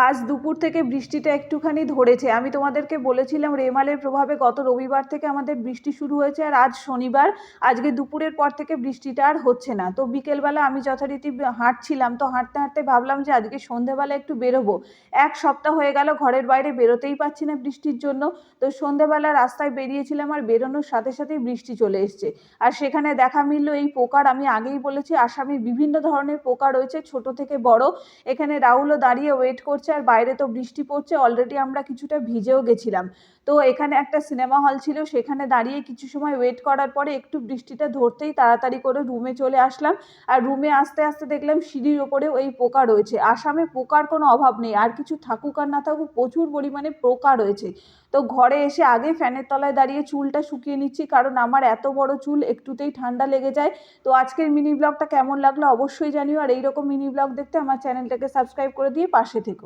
আজ দুপুর থেকে বৃষ্টিটা একটুখানি ধরেছে। আমি তোমাদেরকে বলেছিলাম রেমালের প্রভাবে গত রবিবার থেকে আমাদের বৃষ্টি শুরু হয়েছে, আর আজ শনিবার। আজকে দুপুরের পর থেকে বৃষ্টিটা আর হচ্ছে না। তো বিকেলবেলা আমি যথারীতি হাঁটছিলাম, তো হাঁটতে হাঁটতে ভাবলাম যে আজকে সন্ধেবেলা একটু বেরোবো। এক সপ্তাহ হয়ে গেল ঘরের বাইরে বেরোতেই পারছি না বৃষ্টির জন্য। তো সন্ধেবেলা রাস্তায় বেরিয়েছিলাম, আর বেরোনোর সাথে সাথেই বৃষ্টি চলে এসছে। আর সেখানে দেখা মিলল এই পোকার, আমি আগেই বলেছি আসামে বিভিন্ন ধরনের পোকা রয়েছে, ছোট থেকে বড়। এখানে রাহুলও দাঁড়িয়ে ওয়েট করছে, আর বাইরে তো বৃষ্টি পড়ছে, অলরেডি আমরা কিছুটা ভিজেও গেছিলাম। তো এখানে একটা সিনেমা হল ছিল, সেখানে দাঁড়িয়ে কিছু সময় ওয়েট করার পরে একটু বৃষ্টিটা ধরতেই তাড়াতাড়ি করে রুমে চলে আসলাম। আর রুমে আসতে আসতে দেখলাম সিঁড়ির ওপরেও এই পোকা রয়েছে। আসামে পোকার কোনো অভাব নেই, আর কিছু থাকুক আর না থাকুক প্রচুর পরিমাণে পোকা রয়েছে। তো ঘরে এসে আগে ফ্যানের তলায় দাঁড়িয়ে চুলটা শুকিয়ে নিচ্ছি, কারণ আমার এত বড় চুল, একটুতেই ঠান্ডা লেগে যায়। তো আজকের মিনি ব্লগটা কেমন লাগলো অবশ্যই জানিও, আর এইরকম মিনি ব্লগ দেখতে আমার চ্যানেলটাকে সাবস্ক্রাইব করে দিয়ে পাশে থেকো।